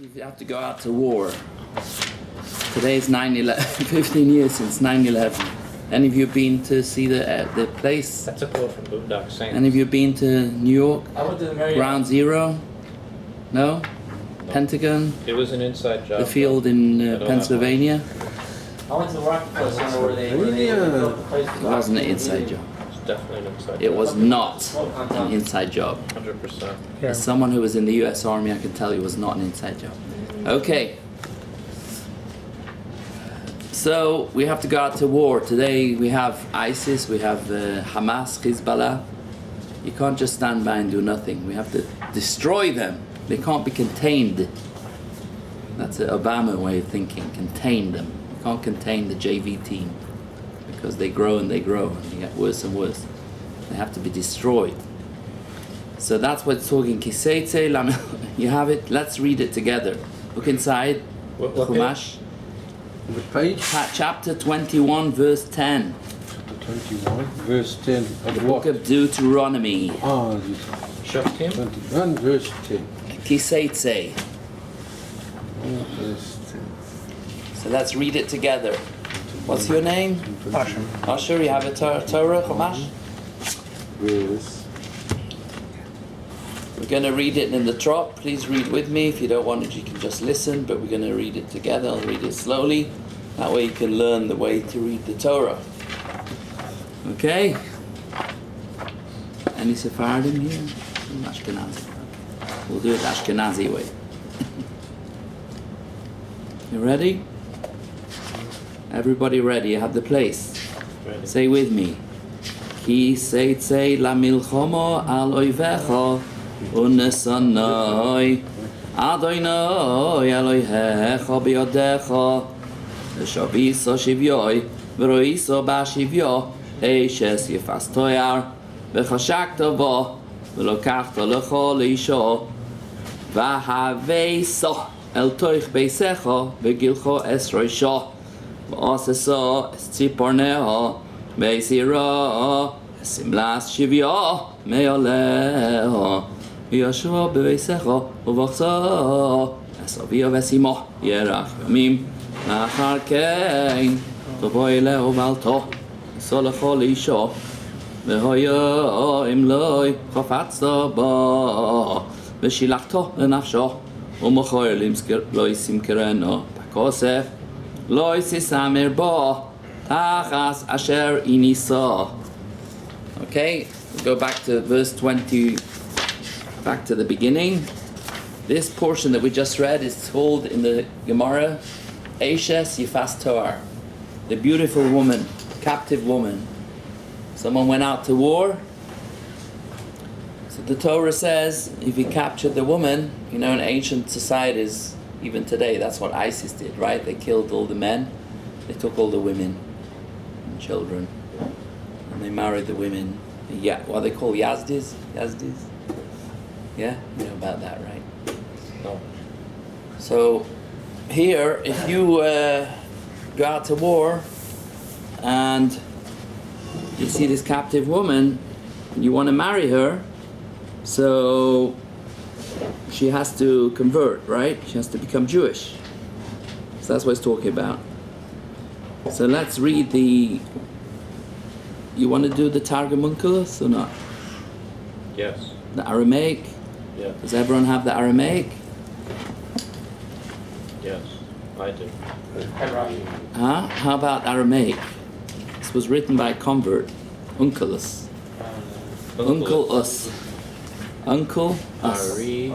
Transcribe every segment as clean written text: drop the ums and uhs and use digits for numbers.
If you have to go out to war, today's 9/11, 15 years since 9/11. Any of you been to see the place? That's a quote from Boondock Saints. Any of you been to New York? I went to the Marriott. Ground Zero? No? No. Pentagon? It was an inside job. The field in I don't Pennsylvania? I went to the Rockefeller Center where they built the place. It wasn't an inside job. It's definitely an inside It job. was not an inside job. 100%. As someone who was in the US Army, I can tell you it was not an inside job. Okay. So we have to go out to war. Today we have ISIS, we have Hamas, Hezbollah. You can't just stand by and do nothing. We have to destroy them. They can't be contained. That's an Obama way of thinking, contain them. You can't contain the JV team because they grow and they grow and they get worse and worse. They have to be destroyed. So that's what it's talking. Kiseitse lam. You have it. Let's read it together. Look inside. What Chumash. What page? Chapter 21, verse 10. Chapter 21, verse 10. Of The book of Deuteronomy. this Shoftim? 21, verse 10. Kiseitse. Verse 10. So let's read it together. What's your name? Parsha. Asher, you have a Torah, Chumash? Verse. We're going to read it in the trot. Please read with me. If you don't want it, you can just listen, but we're going to read it together. I'll read it slowly. That way you can learn the way to read the Torah. Okay? Any Sephardim here? Ashkenazi. We'll do it Ashkenazi way. You ready? Everybody ready? You have the place. Ready. Say with me. Ki seitze la milchomo al oivecho unesanoi Adonai Elohecha biyodecha v'shaviso shivyoi v'roiso b'shivyo eishes yefas toyar v'chashakta bo v'lokachta lecho leisho v'haveiso el toich beisecho v'gilcho es roisho v'oseso es tziporneho beisiro simlas shivyo meoleho v'yosho b'beisecho uvachso esovio v'simo yerach yomim לאחר כן תבוא אלהו ואלתו סולחו לאישו והיה אם לא חפצת בו ושילחתו לנפשו ומוכר לא יסמכרנו בכוסף לא יסמר בו תחס אשר איניסו. Okay, we'll go back to verse 20, back to the beginning. This portion that we just read is told in the Gemara Eishes Yifas Toar, the beautiful woman, captive woman. Someone went out to war. So the Torah says, if he captured the woman, you know, in ancient societies, even today, that's what ISIS did, right? They killed all the men, they took all the women and children, and they married the women. Yeah, what they call Yazdis? Yazdis? Yeah, you know about that, right? No. So here, if you go out to war and you see this captive woman and you want to marry her, so she has to convert, right? She has to become Jewish. So that's what it's talking about. So let's read the... You want to do the Targum Unkelos or not? Yes. The Aramaic? Yeah. Does everyone have the Aramaic? Yes. I do. Huh? How about Aramaic? This was written by a convert, Unkelos. Uncle us. Uncle us. Ari,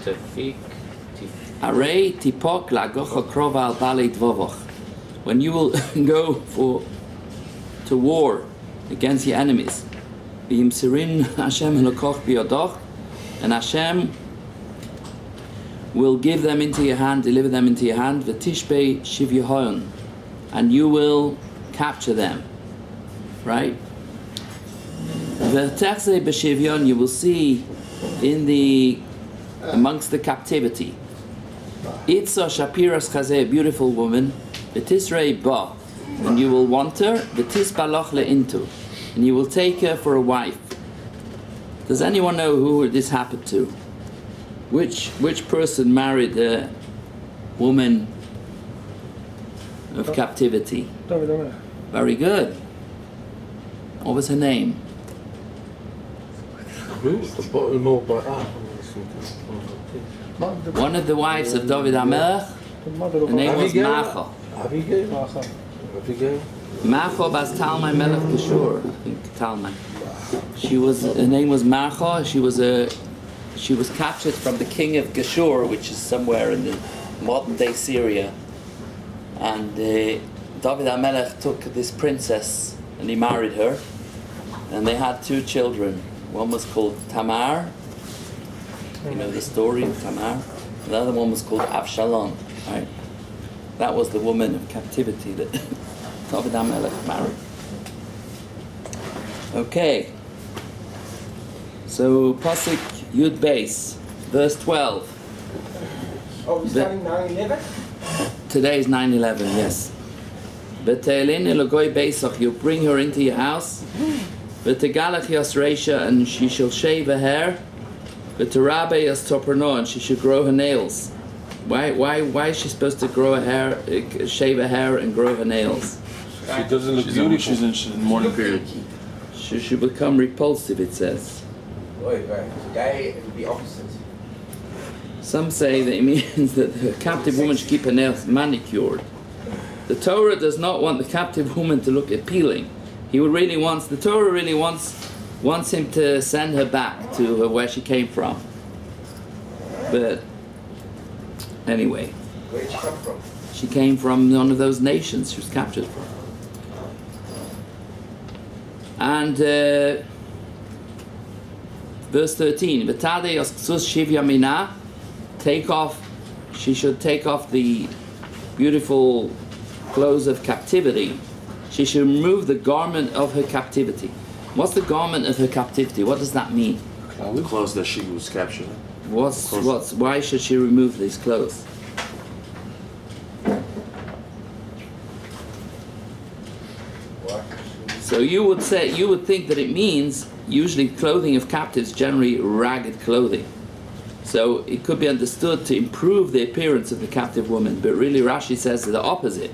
Tefik, Arei tipok lagocha krova al balei dvovoch. When you will go to war against your enemies, v'yimserin Hashem elokoch biyodoch, and Hashem will give them into your hand, deliver them into your hand, v'tishbei shivyohon, and you will capture them, right? V'techzei b'shivyon, you will see amongst the captivity. Itza shapiras chazeh, beautiful woman, v'tisrei ba, and you will want her, v'tisbalach le'intu, and you will take her for a wife. Does anyone know who this happened to? Which person married woman of captivity? Very good. What was her name? The bottom of One of the wives of David HaMelech. Her name was Macha. Abigail. Macha bas Talmai Melech Geshur. I think Talmai. Her name was Macha. She was captured from the king of Geshur, which is somewhere in the modern day Syria. And David HaMelech took this princess and he married her. And they had 2 children. One was called Tamar. You know the story of Tamar. The other one was called Avshalom. Right? That was the woman of captivity that David HaMelech married. Okay. So Pasuk Yud Beis, verse 12. Oh, we're starting 9/11? Today is 9/11, yes. V'te'elin elogoi beisach, you bring her into your house. V'tegalach yasreisha, and she shall shave her hair. V'terabe yas toperno, and she should grow her nails. Why is she supposed to grow her hair, shave her hair and grow her nails? She doesn't look She's beautiful. in mourning period. She should become repulsive, it says. Wait. Today it would be opposite. Some say that it means that the captive woman should keep her nails manicured. The Torah does not want the captive woman to look appealing. The Torah really wants him to send her back to where she came from. But anyway, Where did she come from? she came from one of those nations she was captured from. And verse 13, V'tadei yasksus shiv yamina, she should take off the beautiful clothes of captivity. She should remove the garment of her captivity. What's the garment of her captivity? What does that mean? The clothes that she was captured. Why should she remove these clothes? So you would think that it means usually clothing of captives, generally ragged clothing. So it could be understood to improve the appearance of the captive woman, but really Rashi says the opposite.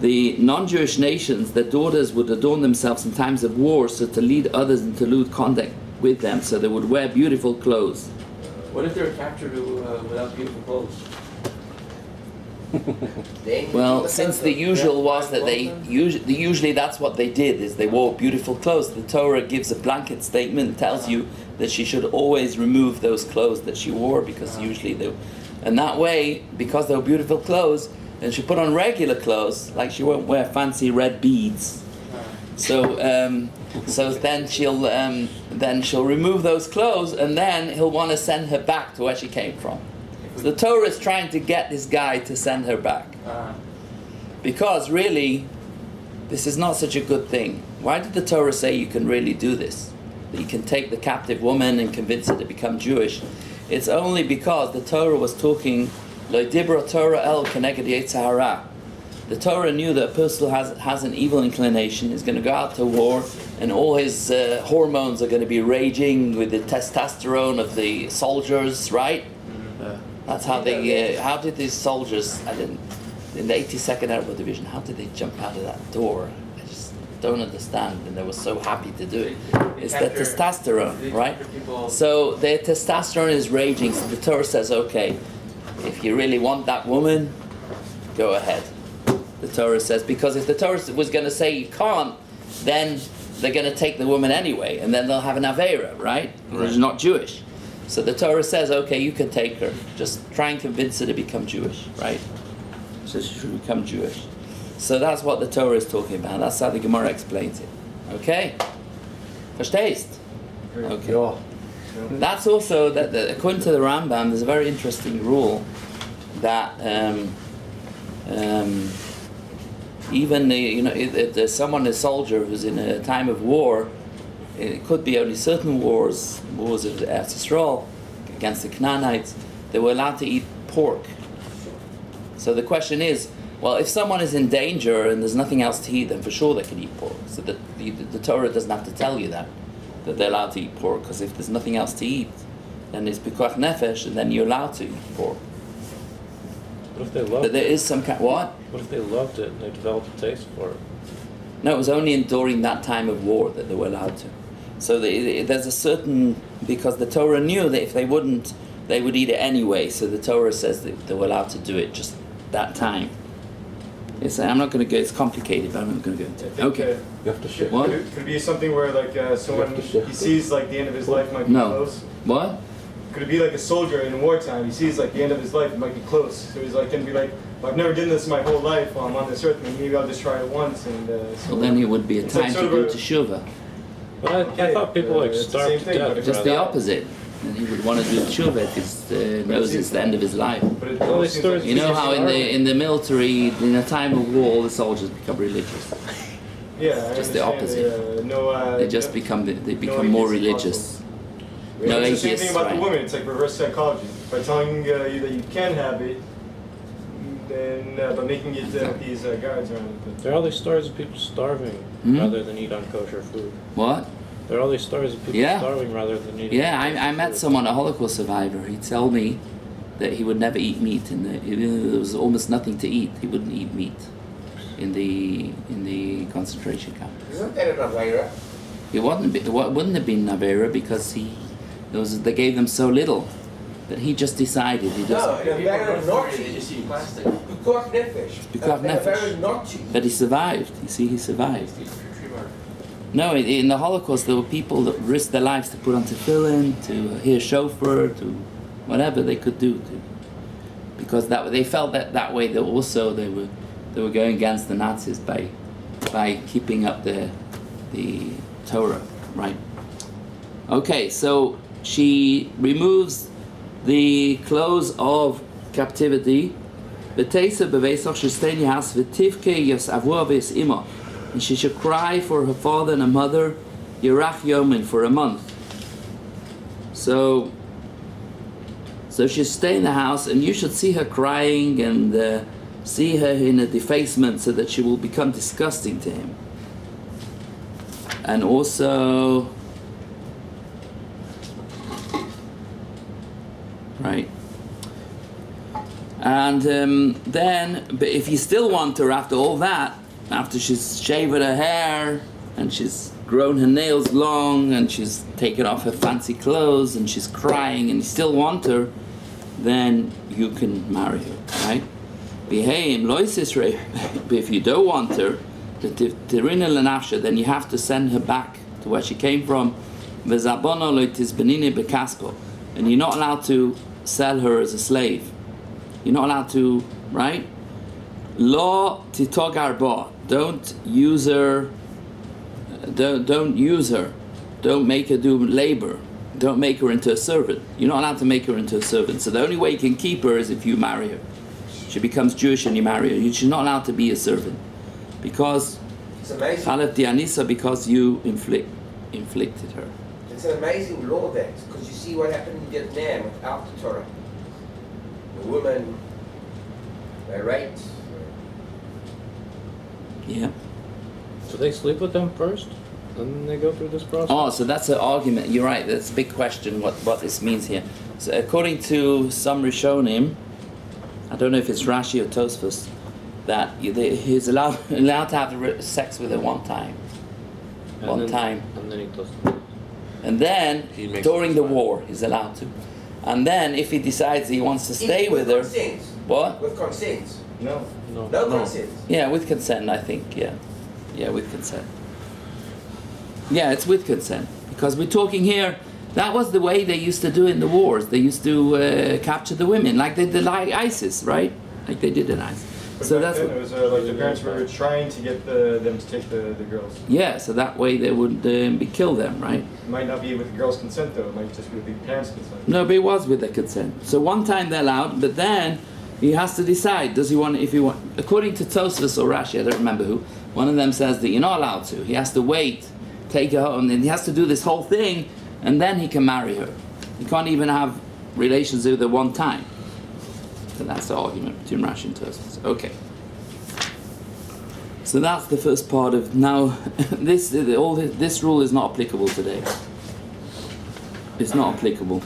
The non-Jewish nations, their daughters would adorn themselves in times of war so to lead others into lewd conduct with them, so they would wear beautiful clothes. What if they were captured without beautiful clothes? Well, since the usual was that usually that's what they did, is they wore beautiful clothes. The Torah gives a blanket statement, tells you that she should always remove those clothes that she wore, because usually and that way, because they were beautiful clothes, and she put on regular clothes, like she won't wear fancy red beads. So then she'll remove those clothes, and then he'll want to send her back to where she came from. So the Torah is trying to get this guy to send her back, because really, this is not such a good thing. Why did the Torah say you can really do this? That you can take the captive woman and convince her to become Jewish? It's only because the Torah was talking, Lo dibra Torah el keneged yetzer hara. The Torah knew that a person who has an evil inclination is going to go out to war, and all his hormones are going to be raging with the testosterone of the soldiers, right? That's how they. How did these soldiers, in the 82nd Airborne Division, how did they jump out of that door? I just don't understand, and they were so happy to do it. It's the testosterone, right? So their testosterone is raging. So the Torah says, okay, if you really want that woman, go ahead. The Torah says, because if the Torah was going to say you can't, then they're going to take the woman anyway, and then they'll have an Aveira, right? Because she's not Jewish. So the Torah says, okay, you can take her. Just try and convince her to become Jewish, right? So she should become Jewish. So that's what the Torah is talking about. That's how the Gemara explains it. Okay? Verstehst? Okay. That's also, that according to the Rambam, there's a very interesting rule that even if there's someone, a soldier who's in a time of war, it could be only certain wars of Eretz Yisrael against the Canaanites, they were allowed to eat pork. So the question is, well, if someone is in danger and there's nothing else to eat, then for sure they can eat pork. So the Torah doesn't have to tell you that they're allowed to eat pork, because if there's nothing else to eat, then it's pikuach nefesh, and then you're allowed to eat pork. What if they But loved there it? is some what? What if they loved it and they developed a taste for it? No, it was only during that time of war that they were allowed to. So there's a certain, because the Torah knew that if they wouldn't, they would eat it anyway. So the Torah says that they were allowed to do it just that time. I'm not going to go. It's complicated, but I'm not going to go into it. Okay. You have to share. What? Could it be something where like someone have to shift he it. sees like the end of his life might be No. close? What? Could it be like a soldier in wartime? He sees like the end of his life might be close, so he's like gonna be like, well, I've never done this my whole life while I'm on this earth. Maybe I'll just try it once and. So Well, then it would be a It's time like to sort go of to Shuvah. But I thought people like it's the starved same to thing, but death. if Just rather- the opposite. And he would want to do tshuva because knows it's the end of his life. But it Well, always they seems like You know how in the military, in a time of war, all the soldiers become religious. yeah, I just the understand. opposite. They just become no more atheists religious. possible. No It's the same atheists, thing about right? the women. It's like reverse psychology. By telling you that you can have it, then by making it these guards around it. There are all these stories of people starving Hmm? rather than eat unkosher food. What? There are all these stories of people Yeah. starving rather than eating. Yeah, I unkosher met food. someone, a Holocaust survivor. He told me that he would never eat meat, and there was almost nothing to eat. He wouldn't eat meat in the concentration camp. Isn't that an Avera? It wouldn't have been Navera because they gave them so little that he just decided he No, just. an Avera not They to just eat. eat plastic. Pikuach nefesh. Pikuach An nefesh. Avera not to eat. But he survived. You see, he survived. Eat tree bark. No, in the Holocaust, there were people that risked their lives to put on tefillin, to hear shofar, to whatever they could do, because they felt that way. That also they were going against the Nazis by keeping up the Torah, right? Okay, so she removes the clothes of captivity. V'teisa b'veisach shestei nihas v'tivke yos avua v'yos ima. And she should cry for her father and her mother, Yerach Yomin, for a month. So she'll stay in the house, and you should see her crying and see her in a defacement so that she will become disgusting to him. And also, right. And then, but if you still want her after all that, after she's shaven her hair and she's grown her nails long and she's taken off her fancy clothes and she's crying and you still want her, then you can marry her, right? But if you don't want her, then you have to send her back to where she came from. And you're not allowed to sell her as a slave. You're not allowed to, right? Lo titogar ba. Don't use her. Don't use her. Don't make her do labor. Don't make her into a servant. You're not allowed to make her into a servant. So the only way you can keep her is if you marry her. She becomes Jewish and you marry her. She's not allowed to be a servant, because It's amazing. Chalef Dianisa, because you inflicted her. It's an amazing law that, because you see what happened in Vietnam without the Torah. The women, they raped. Yeah. So they sleep with them first, then they go through this process. Oh, so that's an argument. You're right. That's a big question. What this means here. So according to some Rishonim, I don't know if it's Rashi or Tosfos, that he's allowed to have sex with her one time, And then he does. and then He makes during the it. war he's allowed to, and then if he decides he wants to stay with her, Consent. what? With consent. No. No. No consent. Yeah, with consent, I think. Yeah, with consent. Yeah, it's with consent, because we're talking here. That was the way they used to do in the wars. They used to capture the women, like they did like ISIS, right? Like they did in ISIS. But So back that's then what, it was like the parents were trying to get them to take the girls. yeah. So that way they would kill them, right? It might not be with the girls' consent though. It might just be with the parents' consent. No, but it was with their consent. So one time they're allowed, but then he has to decide: does he want? If he want, according to Tosfos or Rashi, I don't remember who. One of them says that you're not allowed to. He has to wait, take her home, and he has to do this whole thing, and then he can marry her. He can't even have relations with her one time. So that's the argument between Rashi and Tosfos. Okay. So that's the first part of now. This rule is not applicable today. It's not applicable.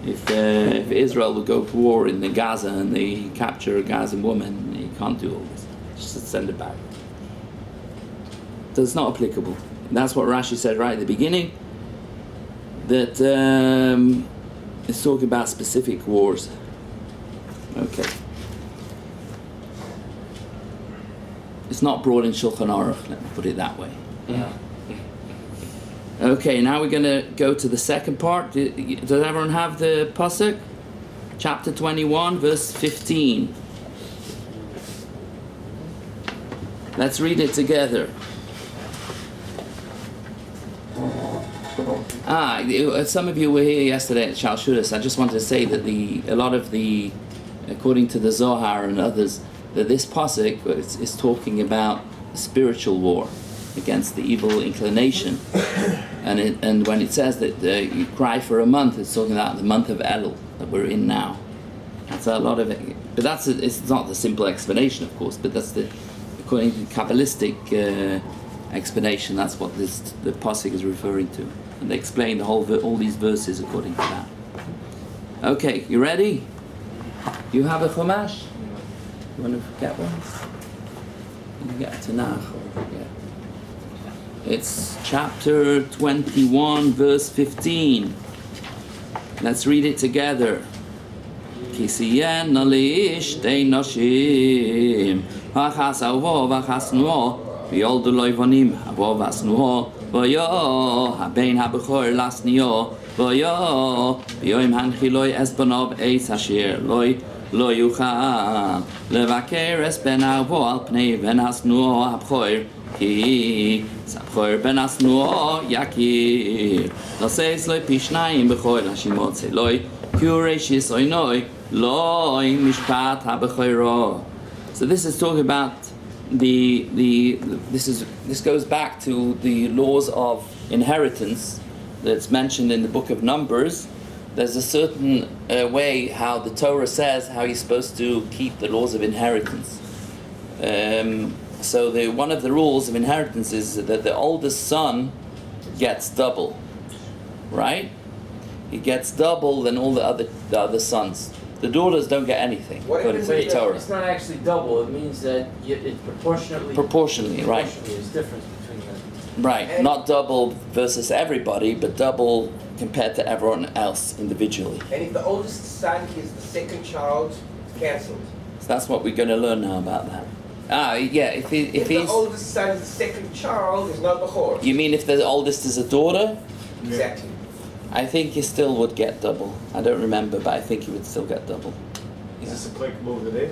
If if Israel would go to war in the Gaza and they capture a Gazan woman, you can't do all this. Just send it back. So it's not applicable. And that's what Rashi said right at the beginning, that it's talking about specific wars. Okay. It's not brought in Shulchan Aruch, let me put it that way. Yeah. Okay, now we're going to go to the second part. Does everyone have the Pasuk? Chapter 21, verse 15. Let's read it together. Some of you were here yesterday at Shalshudas. I just wanted to say that a lot of the, according to the Zohar and others, that this pasuk is talking about spiritual war against the evil inclination, and when it says that you cry for a month, it's talking about the month of Elul that we're in now. That's a lot of it, but it's not the simple explanation, of course, but that's according to the Kabbalistic explanation. That's what the pasuk is referring to, and they explain all these verses according to that. Okay, you ready? You have a chumash? You want to get one? You get a Tanakh. Yeah. It's chapter 21, verse 15. Let's read it together. Kisiyen nalish de nashim v'achas avo v'achas nuo v'yoldu loivonim avo v'asnuo v'yo habein habechor lasnio v'yo v'yoim hanchiloi esbanov eis asher loi lo yuchal levaker es ben avo al pnei ben hasnuo habchor ki sabchor ben hasnuo yakir loseis loi pishnayim bechor lashimot seloi kureshis oinoi loi mishpat habechoro. So this is talking about this goes back to the laws of inheritance that's mentioned in the book of Numbers. There's a certain way how the Torah says how you're supposed to keep the laws of inheritance. So one of the rules of inheritance is that the oldest son gets double, right? He gets double than all the other sons. The daughters don't get anything according to the Torah. It's not actually double. It means that it's proportionally. Proportionally, right? There's difference between them. Right, And not double versus everybody, but double compared to everyone else individually. And if the oldest son is the second child, it's cancelled. So that's what we're going to learn now about that. Yeah, if If the he's... oldest son is the second child, it's not bechor. You mean if the oldest is a daughter? Exactly. I think he still would get double. I don't remember, but I think he would still get double. Is this applicable today?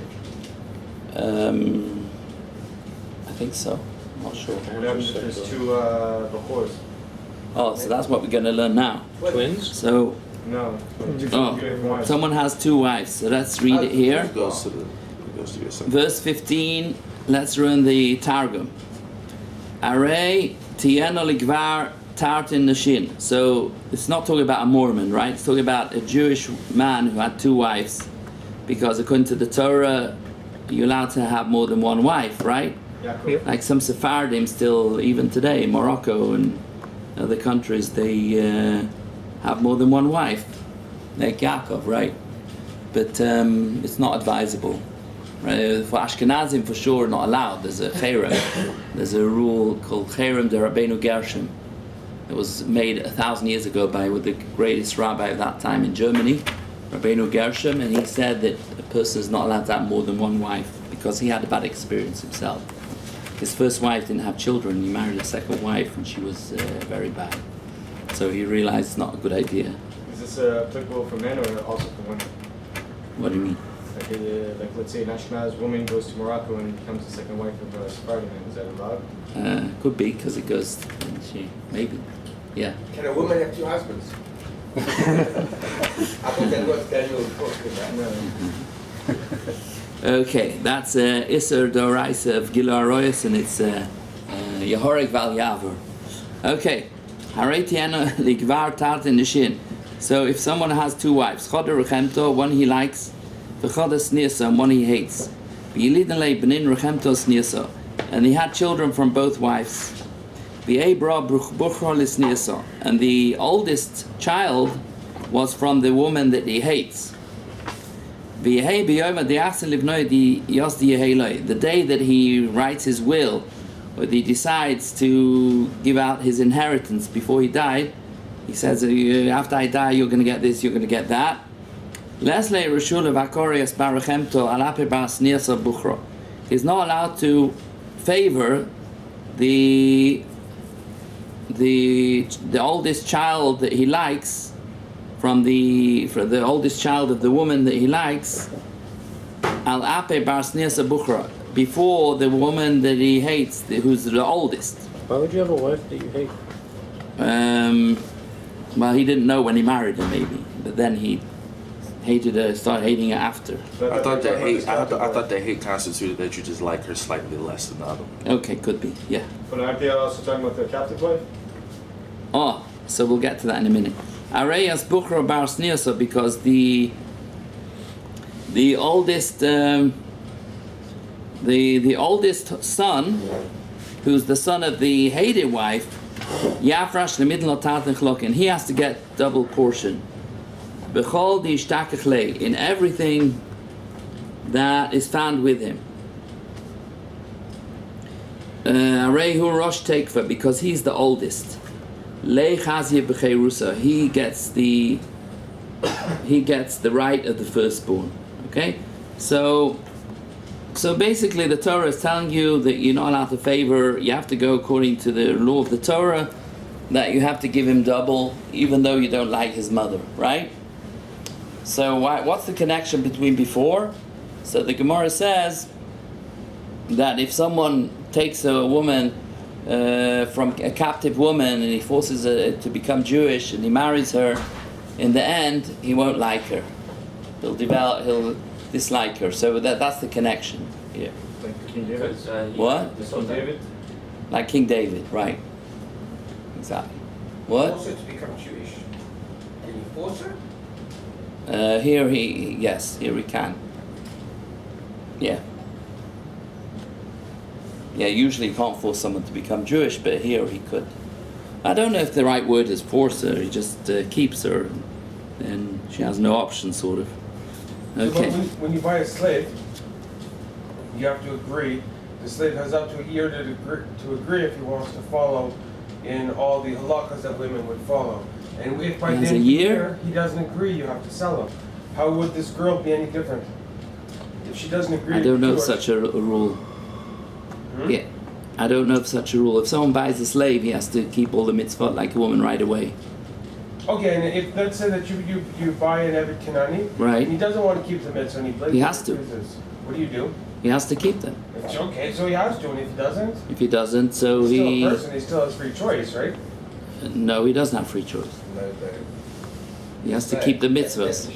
I think so. I'm not sure. What happens if there's two bechors? Oh, so that's what we're going to learn now. Twins? So, No. Two oh, different wives. someone has two wives. So let's read it here. It goes to your second. Verse 15, let's run the Targum. Arei tieno ligvar tartin nashin. So it's not talking about a Mormon, right? It's talking about a Jewish man who had two wives. Because according to the Torah, you're allowed to have more than one wife, right? Yaakov. Like some Sephardim still, even today, in Morocco and other countries, they have more than one wife. Like Yaakov, right? But it's not advisable. Right? For Ashkenazim, for sure, not allowed. There's a cherem. There's a rule called cherem de Rabbeinu Gershom. It was made 1,000 years ago by the greatest rabbi of that time in Germany, Rabbeinu Gershom, and he said that a person is not allowed to have more than one wife because he had a bad experience himself. His first wife didn't have children. He married a second wife, and she was very bad. So he realized it's not a good idea. Is this applicable for men or also for women? What do you mean? Like let's say an Ashkenaz woman goes to Morocco and becomes the second wife of a Sephardi man. Is that allowed? Could be, because it goes, maybe. Yeah. Can a woman have two husbands? I thought that was Daniel talking about. Okay, that's Isser Doraisa of Gila Arroyos, and it's Yehorek Val Yavor. Okay, Haretiana Ligvar Tartin Nishin. So if someone has two wives, Choder Rechemto, one he likes, V'choder Snirsa, and one he hates. V'yilidale Benin Rechemto Snirsa, and he had children from both wives. V'ebra Buchro Lisnirsa, and the oldest child was from the woman that he hates. The day that he writes his will, or he decides to give out his inheritance before he died, he says, after I die, you're going to get this, you're going to get that. He's not allowed to favor the oldest child that he likes from the oldest child of the woman that he likes, al ape bar sniasa bukhra, before the woman that he hates, who's the oldest. Why would you have a wife that you hate? Well, he didn't know when he married her, maybe, but then he hated her, started hating her after. I thought that hate constituted that you just like her slightly less than the other one. Okay, could be, yeah. But aren't they also talking about the captive wife? Oh, so we'll get to that in a minute. Areyas bukhra bar sniasa, because the oldest the oldest son, who's the son of the hated wife, Yafrash the middle of Tartan Chlokin, he has to get double portion. Bechol di shtakachle, in everything that is found with him. Arehu Rosh Tekva, because he's the oldest. Le Chazia b'cheirusa, he gets the right of the firstborn. Okay, so basically the Torah is telling you that you're not allowed to favor. You have to go according to the law of the Torah, that you have to give him double, even though you don't like his mother, right? So what's the connection between before? So the Gemara says that if someone takes a woman from a captive woman and he forces her to become Jewish and he marries her, in the end he won't like her. He'll dislike her. So that's the connection here. Like King David? What? King David? Like King David, right? Exactly. What? Also to become Jewish. Can you force her? Here he can. Yeah. Yeah, usually you can't force someone to become Jewish, but here he could. I don't know if the right word is force her, he just keeps her, and she has no option, sort of. Okay. So when you buy a slave, you have to agree. The slave has up to a year to agree if he wants to follow in all the halakhas that women would follow. And if by the end of the year he doesn't agree, you have to sell him. How would this girl be any different? If she doesn't agree... I don't know of such a rule. Yeah, I don't know of such a rule. If someone buys a slave, he has to keep all the mitzvot like a woman right away. Okay, and if let's say that you buy an Eved Kanani, right, and he doesn't want to keep the mitzvah, and he has to. What do? He has to keep them. It's okay, so he has to, and if he doesn't, so he's still he... a person, he still has free choice, right? No, he doesn't have free choice. He has to keep the mitzvahs.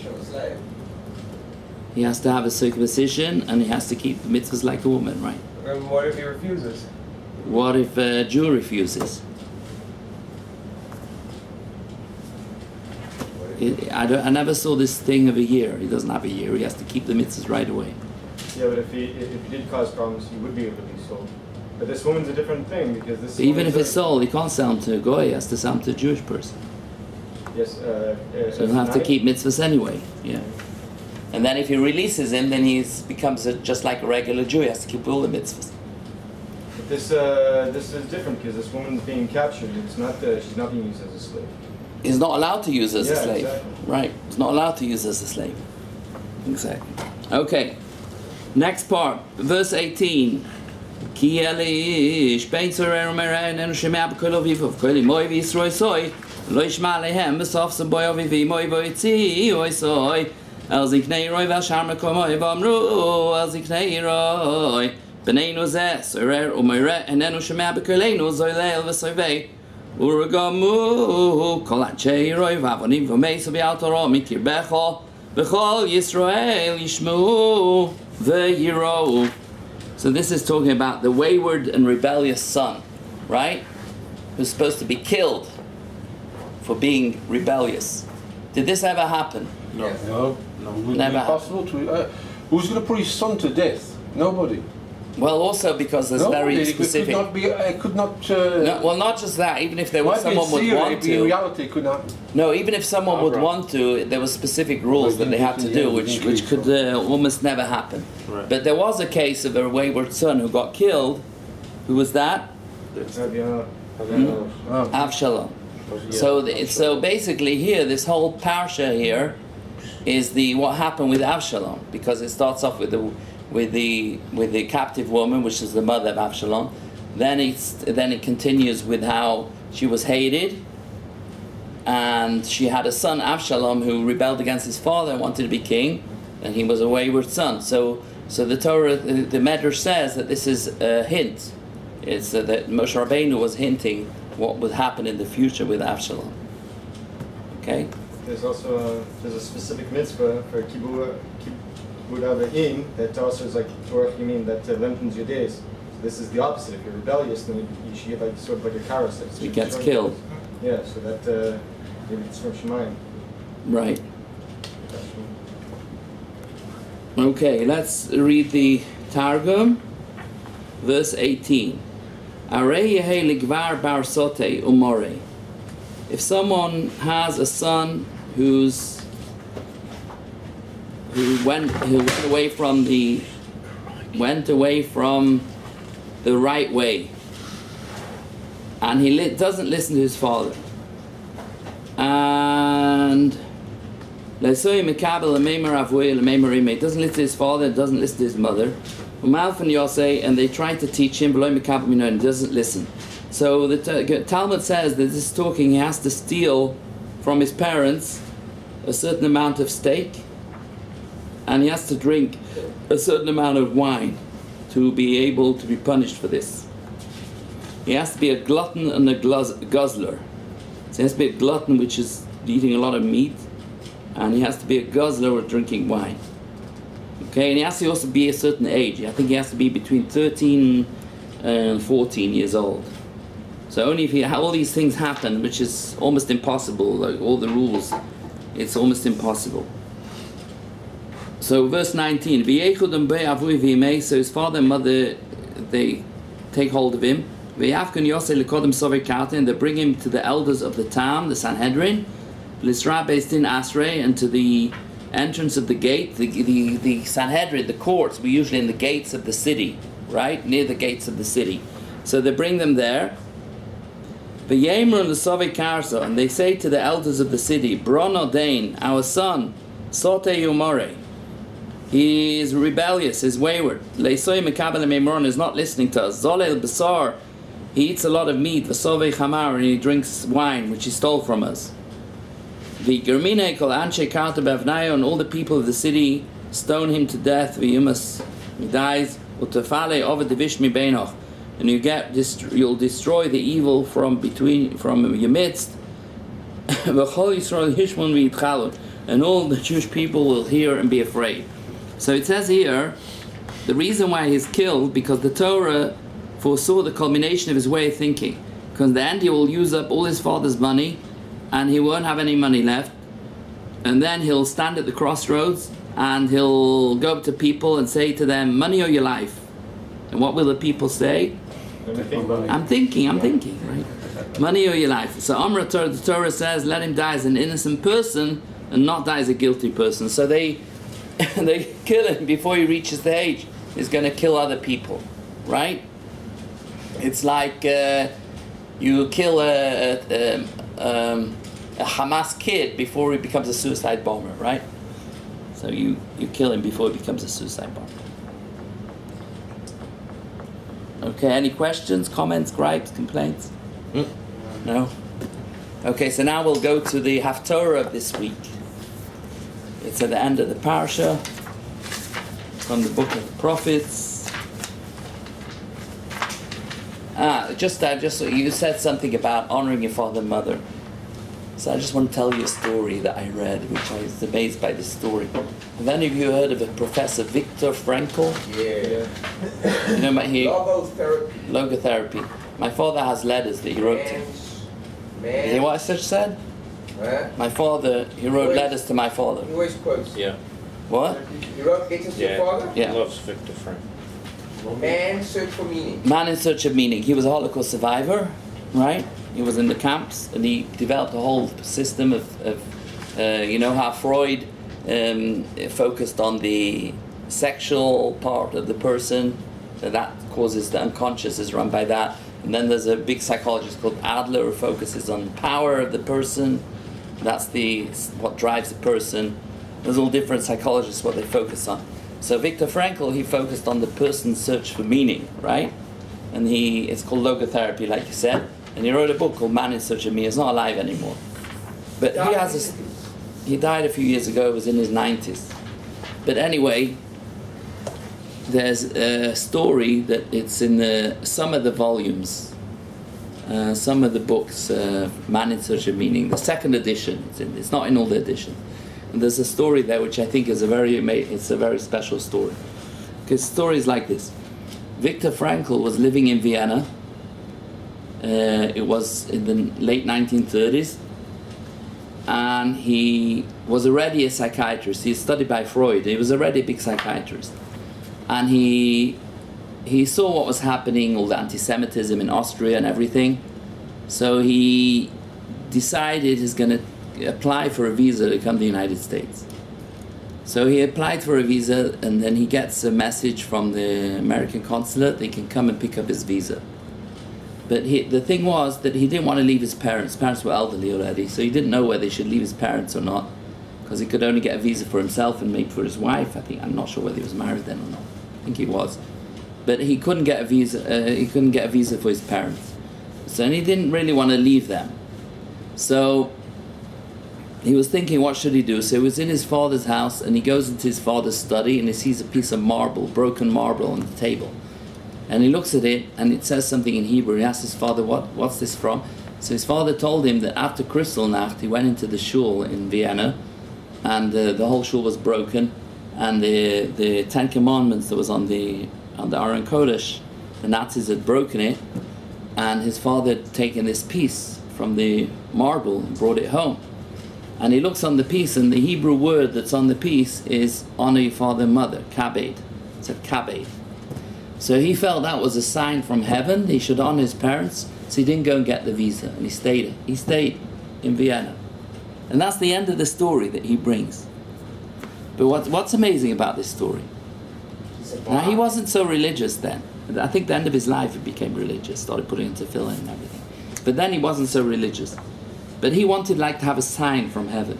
He has to have a circumcision, and he has to keep the mitzvahs like a woman, right? And what if he refuses? What if a Jew refuses? I never saw this thing of a year. He doesn't have a year. He has to keep the mitzvahs right away. Yeah, but if he did cause problems, he would be able to be sold. But this woman's a different thing, because this. Even if it's sold, he can't sell him to a goy. He has to sell him to a Jewish person. Yes. So he'll have to keep mitzvahs anyway. Yeah. And then if he releases him, then he becomes just like a regular Jew. He has to keep all the mitzvahs. But this is different, because this woman's being captured. It's not she's not being used as a slave. He's not allowed to use as a slave. Exactly. Right. He's not allowed to use as a slave. Exactly. Okay. Next part, verse 18. Ki elish bein zorer umeren enu shemea b'kol aviv kol imoy v'yisroi soy lo yishma alehem b'sof saboy avivi moy v'yitzi oy soy el ziknei roi v'ashar mekomoy v'amru el ziknei roi b'neinu zeh zorer umeren enu shemea b'kolenu zoy leil v'soyvei uragamu kol anchei roi v'avonim v'meis v'yal torah mikir becho b'chol Yisrael yishmu v'yirou. So this is talking about the wayward and rebellious son, right? Who's supposed to be killed for being rebellious. Did this ever happen? No. Yes. No. Never Impossible to. Who's going to put his son to death? Nobody. Well, also because there's very it specific. could not be. It could not. No, well, not just that. Even if there was someone would want in to. reality, could not. No, even if someone would want to, there were specific rules that they had to do, which could almost never happen. Right. But there was a case of a wayward son who got killed. Who was that? Avshalom. So basically here, this whole Parsha here is what happened with Avshalom, because it starts off with the captive woman, which is the mother of Avshalom. Then it continues with how she was hated, and she had a son Avshalom who rebelled against his father and wanted to be king, and he was a wayward son. So the Torah, the Medrash says that this is a hint. It's that Moshe Rabbeinu was hinting what would happen in the future with Avshalom. Okay. There's also a specific mitzvah for Kibbud Avim that also is like Torah Yimim that lengthens your days. So this is the opposite. If you're rebellious, then you should get like sort of like a karos. So he gets killed. Yeah, so that maybe it's from Shemayim. Right. Okay, let's read the Targum, verse 18. Arei yehe ligvar bar sote umore. If someone has a son who went away from the right way, and he doesn't listen to his father, and he doesn't listen to his father, doesn't listen to his mother, and they try to teach him, and he doesn't listen. So the Talmud says that this is talking, he has to steal from his parents a certain amount of steak, and he has to drink a certain amount of wine to be able to be punished for this. He has to be a glutton and a guzzler. So he has to be a glutton, which is eating a lot of meat, and he has to be a guzzler or drinking wine. Okay, and he has to also be a certain age. I think he has to be between 13 and 14 years old. So only if all these things happen, which is almost impossible, like all the rules, it's almost impossible. So verse 19, so his father and mother, they take hold of him, and they bring him to the elders of the town, the Sanhedrin, and to the entrance of the gate, the Sanhedrin, the courts, were usually in the gates of the city, right? Near the gates of the city. So they bring them there. And they say to the elders of the city, Brono Dain, our son, Sote Yomore, he is rebellious, he's wayward. Leisoy Mekabel Meimron is not listening to us. Zolel Basar, he eats a lot of meat, Vasove Chamar, and he drinks wine, which he stole from us. The Germine Kol Anshe Karta Bevnayo, and all the people of the city stone him to death. V'yumas, he dies. Utafale Ovid Divishmi Beinoch. And you'll destroy the evil from your midst. And all the Jewish people will hear and be afraid. So it says here, the reason why he's killed, because the Torah foresaw the culmination of his way of thinking. Because in the end he will use up all his father's money, and he won't have any money left. And then he'll stand at the crossroads, and he'll go up to people and say to them, money or your life? And what will the people say? I'm thinking, right? Money or your life. So Amra Torah, the Torah says, let him die as an innocent person and not die as a guilty person. So they kill him before he reaches the age. He's going to kill other people, right? It's like you kill a Hamas kid before he becomes a suicide bomber, right? So you kill him before he becomes a suicide bomber. Okay, any questions, comments, gripes, complaints? No? Okay, so now we'll go to the Haftorah of this week. It's at the end of the Parsha, from the book of the prophets. Just you said something about honoring your father and mother. So I just want to tell you a story that I read, which I was amazed by this story. Have any of you heard of a Professor Viktor Frankl? Yeah. You know about he Logotherapy. Logotherapy. My father has letters that he wrote to. You hear what I just said? Huh? My father, he wrote letters to my father. He always quotes. Yeah. What? He wrote letters to your father? Yeah. He loves Victor Frank. Man search for meaning. Man in Search of Meaning. He was a Holocaust survivor, right? He was in the camps, and he developed a whole system of you know how Freud focused on the sexual part of the person, that causes the unconscious is run by that. And then there's a big psychologist called Adler who focuses on the power of the person. That's what drives the person. There's all different psychologists what they focus on. So Viktor Frankl, he focused on the person's search for meaning, right? And it's called logotherapy, like you said. And he wrote a book called Man in Search of Meaning. It's not alive anymore. But he died a few years ago. He was in his 90s. But anyway, there's a story that it's in some of the volumes, some of the books, Man in Search of Meaning, the second edition. It's not in all the editions. And there's a story there which I think is a very special story. Because the story is like this. Viktor Frankl was living in Vienna. It was in the late 1930s. And he was already a psychiatrist. He studied by Freud. He was already a big psychiatrist. And he saw what was happening, all the anti-Semitism in Austria and everything. So he decided he's going to apply for a visa to come to the United States. So he applied for a visa, and then he gets a message from the American consulate that he can come and pick up his visa. But the thing was that he didn't want to leave his parents. His parents were elderly already, so he didn't know whether he should leave his parents or not, because he could only get a visa for himself and maybe for his wife. I'm not sure whether he was married then or not. I think he was. But he couldn't get a visa. He couldn't get a visa for his parents. So and he didn't really want to leave them. So he was thinking, what should he do? So he was in his father's house, and he goes into his father's study, and he sees a piece of marble, broken marble on the table. And he looks at it, and it says something in Hebrew. He asks his father, what's this from? So his father told him that after Kristallnacht, he went into the shul in Vienna, and the whole shul was broken, and the Ten Commandments that was on the Aron Kodesh, the Nazis had broken it, and his father had taken this piece from the marble and brought it home. And he looks on the piece, and the Hebrew word that's on the piece is honor your father and mother, kabed. It said kabed. So he felt that was a sign from heaven. He should honor his parents. So he didn't go and get the visa, and he stayed in Vienna. And that's the end of the story that he brings. But what's amazing about this story? Now, he wasn't so religious then. I think the end of his life he became religious, started putting into tefillin and everything. But then he wasn't so religious. But he wanted to have a sign from heaven.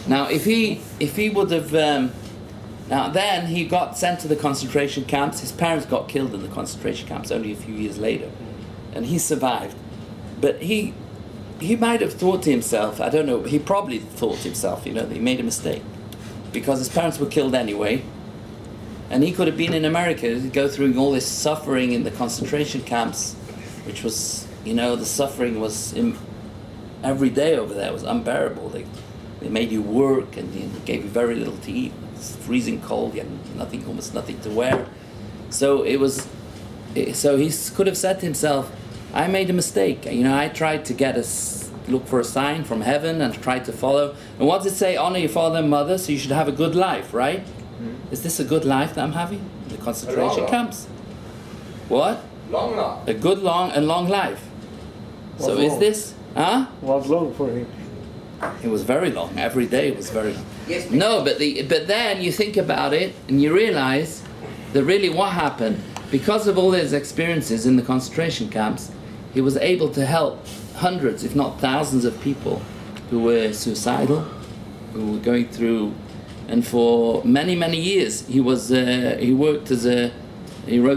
Now, if he would have, now then he got sent to the concentration camps. His parents got killed in the concentration camps only a few years later, and he survived. But he might have thought to himself, I don't know, he probably thought to himself, that he made a mistake, because his parents were killed anyway, and he could have been in America to go through all this suffering in the concentration camps, which was, the suffering was every day over there was unbearable. They made you work, and they gave you very little to eat. It's freezing cold, you had almost nothing to wear. So he could have said to himself, I made a mistake. I tried to look for a sign from heaven and tried to follow. And what does it say? Honor your father and mother, so you should have a good life, right? Mm-hmm. Is this a good life that I'm having? The concentration camps? What? Long life. A good long life. So What's is long? this? Huh? Was long for him. It was very long. Every day it was very long. Yes, No, but then you think about it and you realize that really what happened, because of all his experiences in the concentration camps, he was able to help hundreds, if not thousands, of people who were suicidal, who were going through, and for many, many years he wrote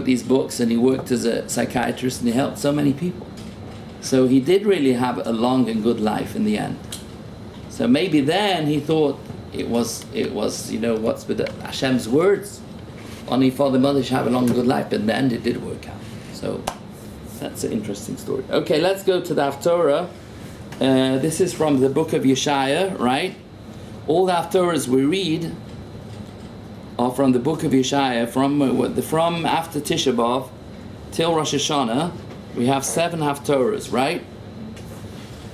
these books, and he worked as a psychiatrist, and he helped so many people. So he did really have a long and good life in the end. So maybe then he thought it was what's with Hashem's words, only father and mother should have a long and good life, but in the end it did work out. So that's an interesting story. Okay, let's go to the Haftorah. This is from the book of Yeshaya, right? All the Haftorahs we read are from the book of Yeshaya, from after Tisha B'Av till Rosh Hashanah. We have 7 Haftorahs, right?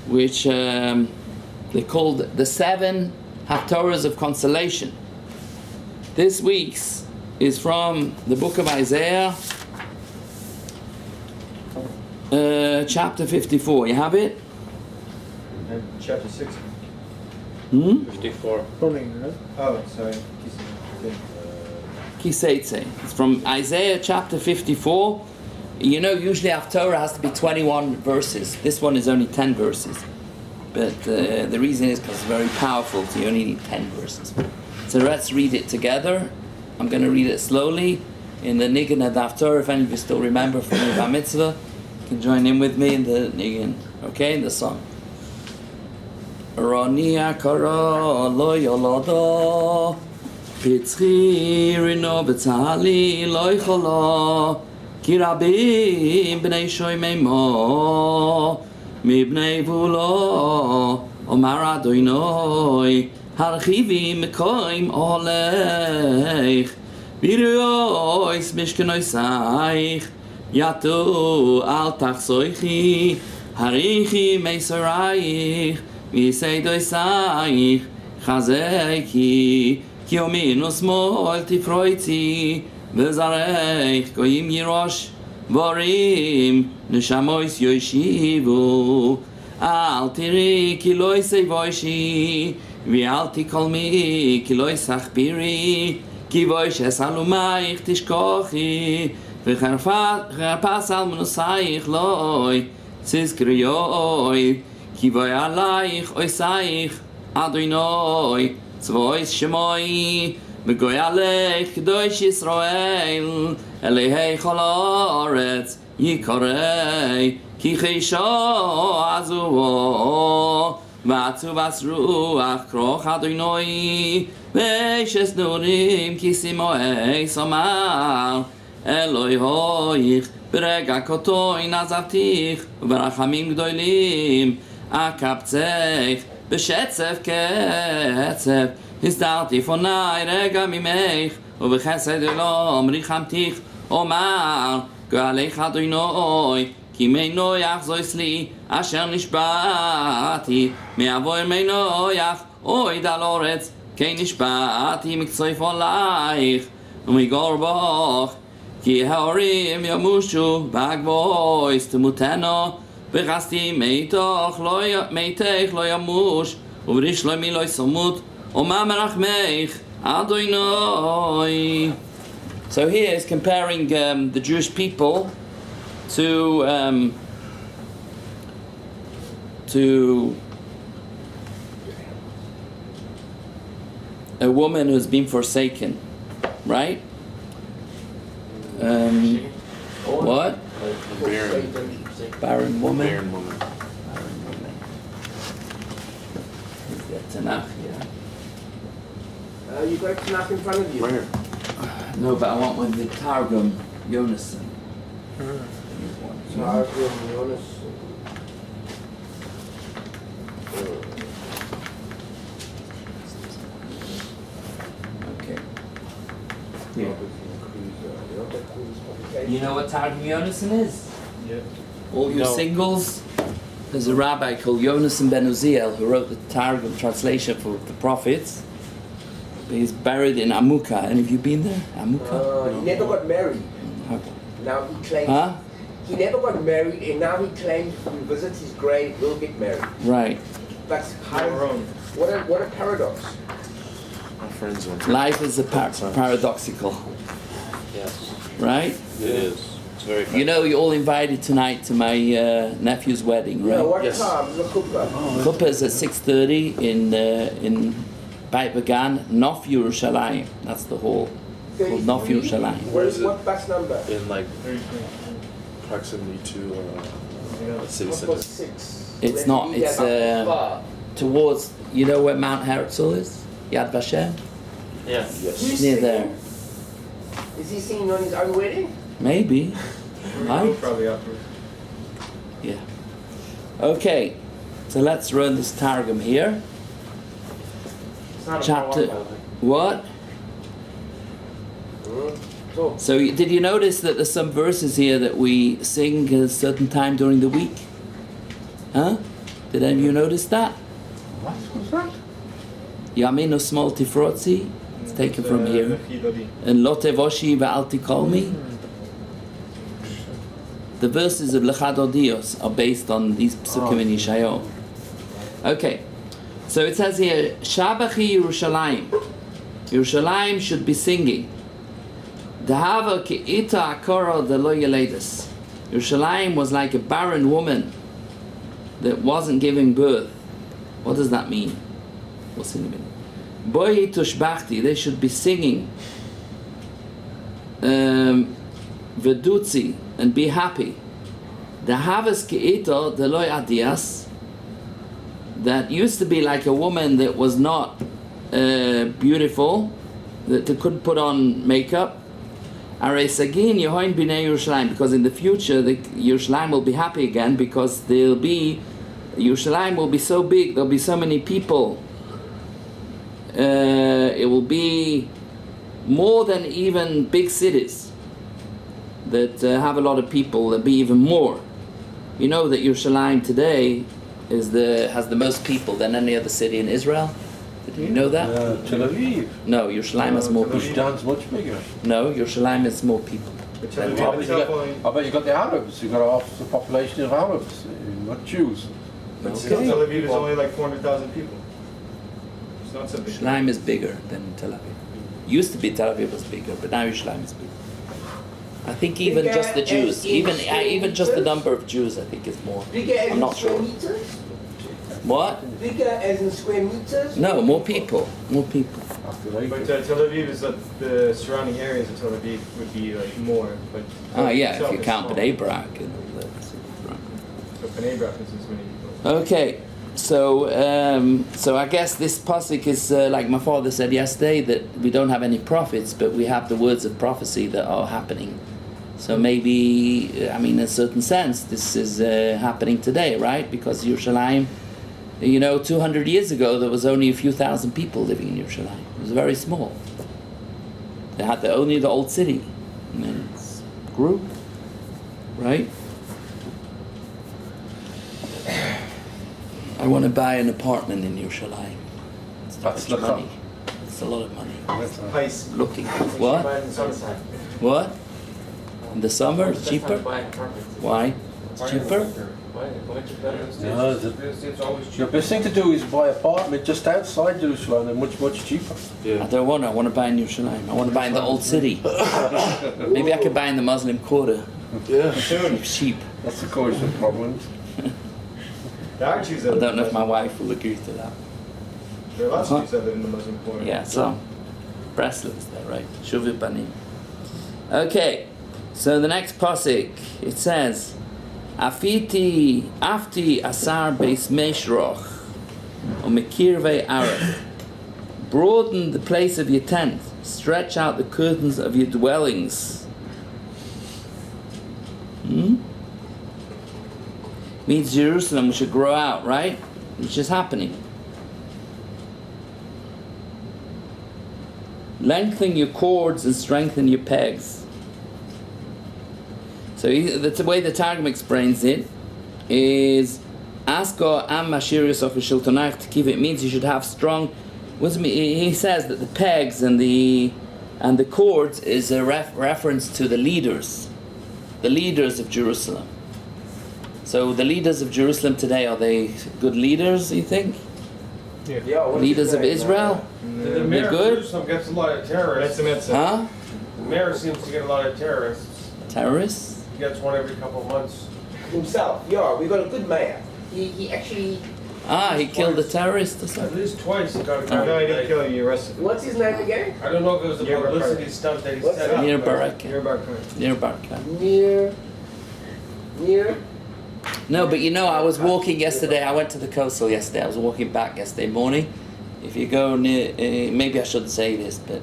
Which they're called the 7 Haftorahs of consolation. This week's is from the book of Isaiah, chapter 54. You have it? And chapter 6. 54. Oh, sorry. Kiseitse. It's from Isaiah chapter 54. You know, usually our Torah has to be 21 verses. This one is only 10 verses. But the reason is because it's very powerful, so you only need 10 verses. So let's read it together. I'm going to read it slowly in the Nigun Daf Torah. If any of you still remember from the Bar Mitzvah, you can join in with me in the Nigun, okay, in the song. Roni akara lo yolodo Pitzchi rino b'tzali lo yicholo Ki rabim b'nei shoymei mo Mibnei vulo Omar Adonai Harchivi mekoim oleich Biruois mishkenoisaich Yatu al tachsoichi Harichi meisaraich Viseidoisaich Chazeki Ki ominu smol tifroiti Vezareich goyim yirosh Vorim Neshamois yoshivu Al tiri ki lo yisei Vi al tikol mi ki lo yisachbiri Ki voish es alumaich tishkochi V'charpas al menusaich loi Tizkriyoi Ki voy alaich oisaich Adonai Tzvois shemoi V'goy aleich Kedosh Yisrael Elehei chol haaretz Yikorei Ki cheisho azuvo V'atzu vas ruach kroch Adonai V'eshes nurim Ki simoei somar Eloi hoich Berega kotoin azavtich V'rachamim gdoilim Akaptzech B'shetzef ketzef Histarti fonai rega mimeich ובחסד אלום ריחמתיך אומר גאליך אדוני כי מנויח זויס לי אשר נשבעתי מעבור מנויח אוי דל אורץ כי נשבעתי מקצויף עלייך ומגור בוך כי ההורים ימושו והגבויס תמותנו וחסתי מיתך לא ימוש ובריש לא מי לא יסמות ומה מרחמך Adonai. So here is comparing the Jewish people to a woman who's been forsaken, right? What? Barren woman. Barren woman. Is that Tanakh? Yeah. You got it knock in front of you. Right here. No, but I want one with Targum, Yonason. Targum, Jonas. Okay. Here. You know what Targum Yonason is? Yeah. All you No. singles? There's a rabbi called Yonason ben Uziel who wrote the Targum translation for the prophets. He's buried in Amuka. Any of you been there? Amuka? He never got married. Now he claims. Huh? He never got married, and now he claims if we visit his grave, we'll get married. Right. That's how. wrong. What a paradox. My friends went to Life is a paradoxical. Yes, Right? it is. It's very You know, you're all invited tonight to my nephew's wedding, Yeah, right? what Yes. time? The Kuppah. Chuppah is at 6:30 in Beit Began, Nof Yerushalayim. That's the hall. Called Nof Yerushalayim. Where is it? What bus number? in like proximity to city What center. was 6? It's not. It's towards. You know where Mount Herzl is? Yad Vashem. Yeah. Yes. Near there. Is he singing on his own wedding? Maybe. Right? Probably afterwards. Yeah. Okay. So let's run this Targum here. It's not a Chapter. poem, by the way. What? So, So did you notice that there's some verses here that we sing at a certain time during the week? Huh? Did any of you notice that? What was that? Yaminu small tifrotzi. It's taken from here. And Lotevoshi va'al tikolmi. The verses of Lechadodios are based on these psukim in Yeshayahu. Okay, so it says here, Shabachi Yerushalayim. Yerushalayim should be singing. Dahava ki'ita akoro delo yeledes. Yerushalayim was like a barren woman that wasn't giving birth. What does that mean? We'll see in a minute. Boyi tushbachti, they should be singing. Vedutzi, and be happy. Dahavas ki'ito delo adias. That used to be like a woman that was not beautiful, that they couldn't put on makeup. Because in the future the Yerushalayim will be happy again, because Yerushalayim will be so big, there'll be so many people. It will be more than even big cities that have a lot of people. There'll be even more. You know that Yerushalayim today has the most people than any other city in Israel. Did you know that? Tel Aviv. No, Yerushalayim has more people. Ishtan's much bigger. No, Yerushalayim has more people. But Tel Then Aviv Tel itself only- I bet you got the Arabs. You got half the population of Arabs, not Jews. but still Tel Aviv is only like 400,000 people. It's not so big. Yerushalayim is bigger than Tel Aviv. Used to be Tel Aviv was bigger, but now Yerushalayim is bigger. I think even Bigger just the Jews, as in even just the square number of Jews, I think is more. Bigger as I'm in not square sure. meters? What? Bigger as in square meters? No, more people. More people. But Tel Aviv is the surrounding areas of Tel Aviv would be like more. But Oh yeah, itself if you is count small. Bnei Brak and all that. So Bnei Brak is as many people. Okay, so I guess this pasuk is like my father said yesterday, that we don't have any prophets, but we have the words of prophecy that are happening. So maybe, I mean, in a certain sense, this is happening today, right? Because Yerushalayim, 200 years ago, there was only a few thousand people living in Yerushalayim. It was very small. They had only the old city, and then it grew, right? I want to buy an apartment in Yerushalayim. It's That's much the money. It's a lot of money. Price. Looking. You What? buy it in summertime. What? In the summer, it's Best time to cheaper? buy an apartment. Why? It's cheaper? Why it's better? No, It's always The cheap. best thing to do is buy an apartment just outside Jerusalem. They're much, much cheaper. I don't want to. I want to buy in Yerushalayim. I want to buy in the old city. Maybe I could buy in the Muslim quarter. Yeah. It's cheap. That's the cause of problems. There are Jews that I live don't in know the if my Muslim- wife will agree to that. There are lots of Jews that live in the Muslim quarter. Yeah, so Breslau is there, right? Shuvi Banim. Okay, so the next pasuk, it says, Afti asar beis meshroch umekirvei arach. Broaden the place of your tent, stretch out the curtains of your dwellings. Means Jerusalem should grow out, right? Which is happening. Lengthen your cords and strengthen your pegs. So the way the Targum explains it is Asko am mashirius of shiltonach tkiv. It means you should have strong. He says that the pegs and the cords is a reference to the leaders of Jerusalem. So the leaders of Jerusalem today, are they good leaders, you think? Yeah, what's Leaders his of name? Israel? The mayor of good? Jerusalem gets a lot of terrorists. Huh? The mayor seems to get a lot of terrorists. Terrorists? He gets one every couple of months. Himself, yeah, we got a good mayor. He actually, He killed a terrorist or At something? least twice he got a guy. No, he didn't kill him, he arrested him. what's his name again? I don't know if it was a Near publicity Baraka. stunt that he What's set that? up. Near but- Barak. Near Baraka. Near Baraka. Near. No, but I was walking yesterday. I went to the coastal yesterday. I was walking back yesterday morning. If you go near, maybe I shouldn't say this, but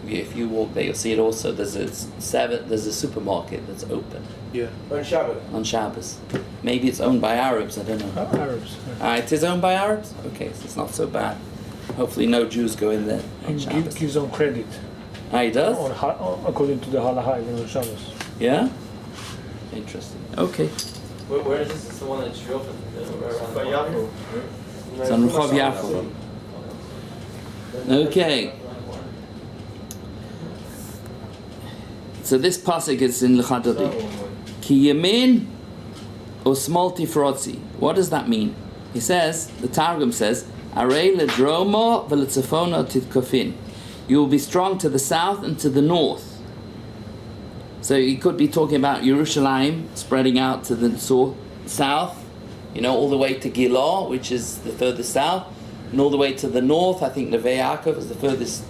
if you walk there, you'll see it also. There's a supermarket that's open On Shabbat. on Shabbos. Maybe it's owned by Arabs. I don't know. Arabs. It is owned by Arabs. Okay, so it's not so bad. Hopefully, no Jews go in there on He Shabbos. gives on credit He does. according to the halacha in Shabbos. Yeah. Interesting. Okay. Where is this? It's the one that you opened. Around By the Yaakov, corner? right? It's on Rehov Yaakov. Okay. So this pasuk is in Lechadodi. Ki yamin usmol tifrotzi. What does that mean? He says, the Targum says, Arei ledromo v'letzafono titkofin. You will be strong to the south and to the north. So he could be talking about Yerushalayim spreading out to the south, all the way to Gilah, which is the furthest south, and all the way to the north. I think Neve Yaakov is the furthest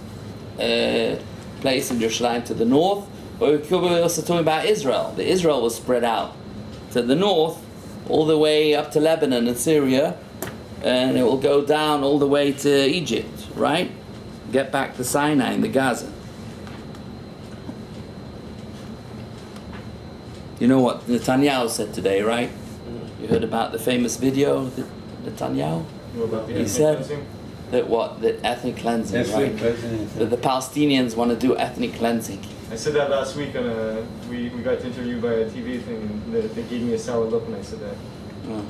place in Yerushalayim to the north. But we could be also talking about Israel. The Israel was spread out to the north, all the way up to Lebanon and Syria, and it will go down all the way to Egypt, right? Get back to Sinai and the Gaza. You know what Netanyahu said today, right? You heard about the famous video of Netanyahu? He said that ethnic cleansing, right? That the Palestinians want to do ethnic cleansing. I said that last week on we got interviewed by a TV thing, and they gave me a sour look when I said that. Oh.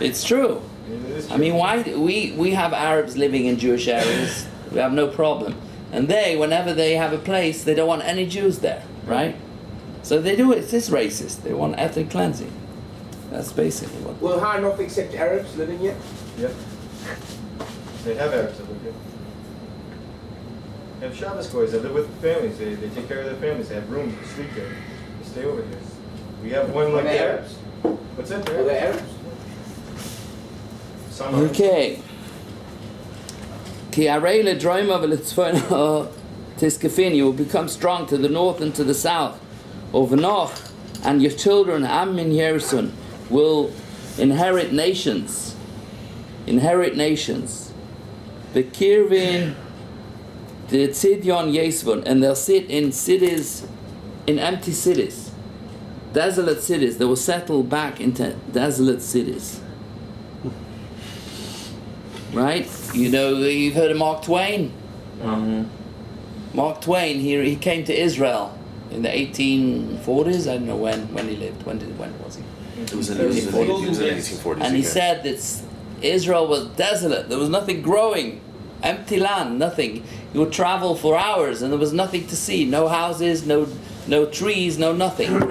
It's true. It is true. I mean, why we have Arabs living in Jewish areas? We have no problem, and whenever they have a place, they don't want any Jews there, right? So they do it. It's just racist. They want ethnic cleansing. That's basically what. Will Hanoch accept Arabs living here? Yep. They have Arabs that live here. They have Shabbos boys that live with families. They take care of their families. They have rooms to sleep there. They stay over here. We have one like that. Arabs? What's that? Are they Arabs? Some are. Okay. Ki arei ledroima v'letzfono tiskafin. You will become strong to the north and to the south. Ovnoch, and your children, Amin Yerson, will inherit nations. Inherit nations. The Kirvin, the Tzidyon Yesvon, and they'll sit in cities, in empty cities, desolate cities. They will settle back into desolate cities. Right? You've heard of Mark Twain. Mm-hmm. Mark Twain. He came to Israel in the 1840s. I don't know when he lived. When was he? It was in the 1840s. And he said that Israel was desolate. There was nothing growing, empty land, nothing. You would travel for hours, and there was nothing to see. No houses, no trees, no nothing.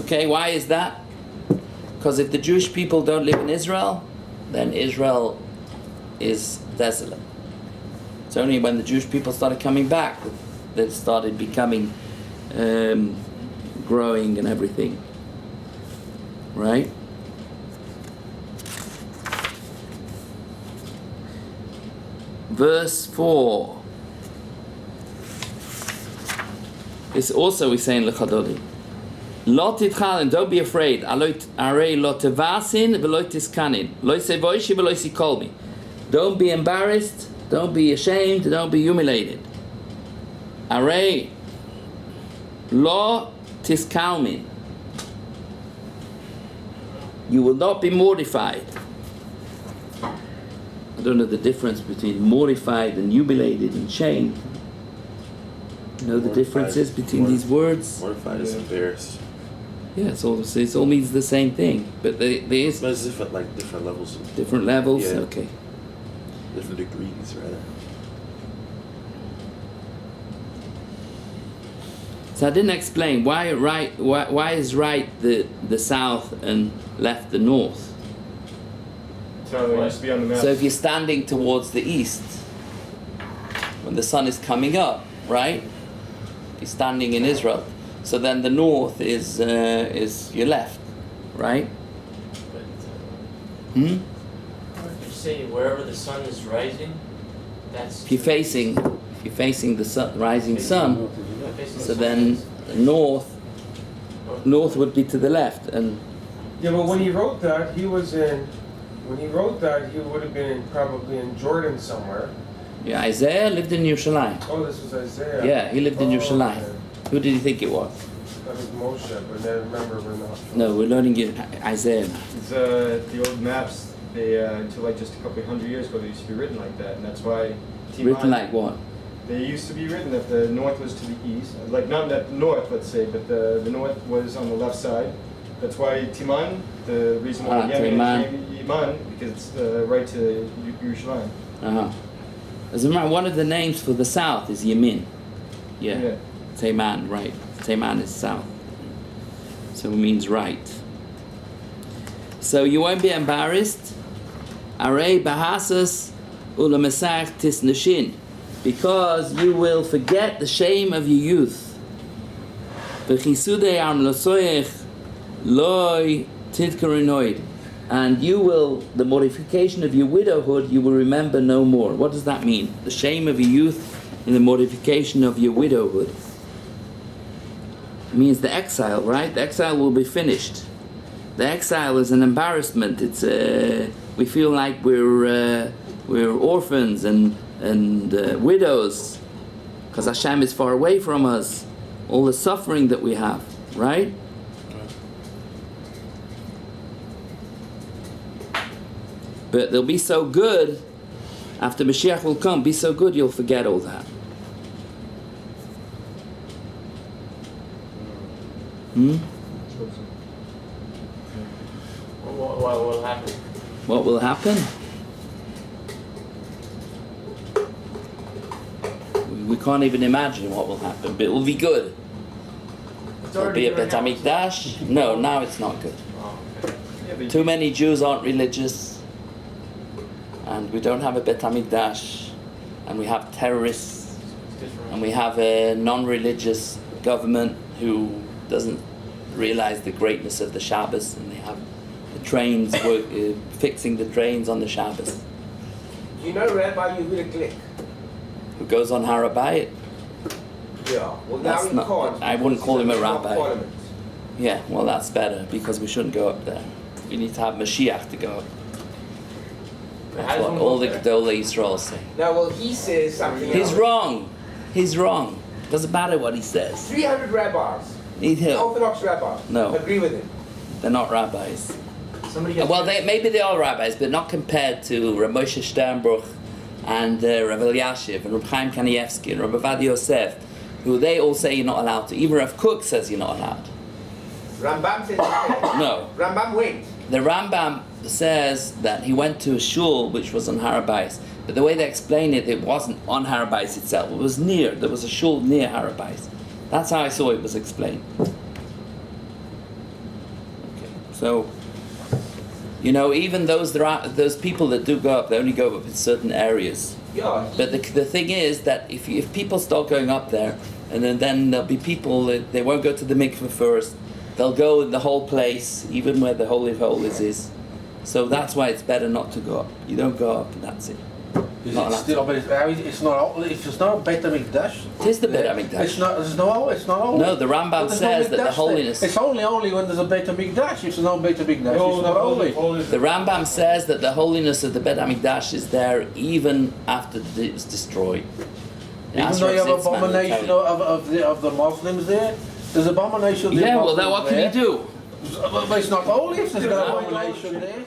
Okay, why is that? Because if the Jewish people don't live in Israel, then Israel is desolate. It's only when the Jewish people started coming back that it started becoming growing and everything. Right? Verse 4. It's also we say in Lechadodi. Lo titchal, and don't be afraid. Arei lo tevasin v'lo tiskanin. Lo sevoishi v'lo sikolmi. Don't be embarrassed. Don't be ashamed. Don't be humiliated. Arei lo tiskalmin. You will not be mortified. I don't know the difference between mortified and humiliated and shamed. You know the differences between these words? Mortified is embarrassed. Yeah, it all means the same thing, but there is But it's different levels. different levels. Yeah. Okay. Different degrees, rather. So I didn't explain why is right the south and left the north. So it used to be on the map. So if you're standing towards the east, when the sun is coming up, right? You're standing in Israel. So then the north is your left, right? You say wherever the sun is rising, that's. If you're facing the sun, rising sun, so then north would be to the left, and Yeah, but when he wrote that, he would have been probably in Jordan somewhere. yeah, Isaiah lived in Yerushalayim. Oh, this was Isaiah. Yeah, he lived in Yerushalayim. Okay. Who did you think it was? That was Moshe, but I remember we're not. No, we're learning Isaiah now. It's the old maps. They until like just a couple hundred years ago, they used to be written like that, and that's why. Written like what? They used to be written that the north was to the east, like not that north, let's say, but the north was on the left side. That's why Timan, the reason why Yemen became Yemen, because it's right to Yerushalayim. As a matter, one of the names for the south is Yemin. Yeah. Teman, right? Teman is south. So it means right. So you won't be embarrassed. Arei bahasas ulamesach tisnashin, because you will forget the shame of your youth. V'chisudei am losoyech loy tidkarinoid, and you will, the mortification of your widowhood, you will remember no more. What does that mean? The shame of your youth and the mortification of your widowhood. It means the exile, right? The exile will be finished. The exile is an embarrassment. It's we feel like we're orphans and widows because Hashem is far away from us. All the suffering that we have, right? But they'll be so good after Mashiach will come. Be so good you'll forget all that. What will happen? What will happen? We can't even imagine what will happen, but it will be good. There'll be a Bet HaMikdash. No, now it's not good. Too many Jews aren't religious, and we don't have a Bet HaMikdash, and we have terrorists, and we have a non-religious government who doesn't realize the greatness of the Shabbos, and they have the trains fixing the trains on the Shabbos. Do you know Rabbi Yehuda Glick? Who goes on Har HaBayit? Yeah. Well, now That's he not- can't. I wouldn't call him a rabbi. Parliament. Yeah, well that's better, because we shouldn't go up there. We need to have Mashiach to go up. That's what all the Gedolei Yisrael say. Now, well, he says something else. He's wrong. He's wrong. Doesn't matter what he says. 300 rabbis, He'll- Orthodox rabbis, No. agree with him. They're not rabbis. Somebody gets Well, maybe they are rabbis, but not compared to Rav Moshe Sternbruch and Rav Eliashiv and Rav Chaim Kanievsky and Rav Avad Yosef, who they all say you're not allowed to. Even Rav Kook says you're not allowed. Rambam says okay. No. Rambam went. The Rambam says that he went to a shul which was on Har HaBayis, but the way they explain it, it wasn't on Har HaBayis itself. It was near. There was a shul near Har HaBayis. That's how I saw it was explained. Okay. So, you know, even those people that do go up, they only go up in certain areas. Yeah. But the thing is that if people start going up there, and then there'll be people that they won't go to the mikveh first. They'll go in the whole place, even where the Holy of Holies is. So that's why it's better not to go up. You don't go up, and that's it. Is Not it allowed still, but it's not. It's not Bet HaMikdash. It is the Bet HaMikdash. It's not. It's not only. No, the Rambam But there's says that the Mikdash holiness. there. It's only when there's a Bet HaMikdash. If there's no Bet HaMikdash, it's not holy. The Rambam says that the holiness of the Bet HaMikdash is there even after it's destroyed. Even though you have abomination of the Muslims there, there's abomination of the Yeah, Muslims well, then what can there. you do? But it's not holy if there's no abomination there.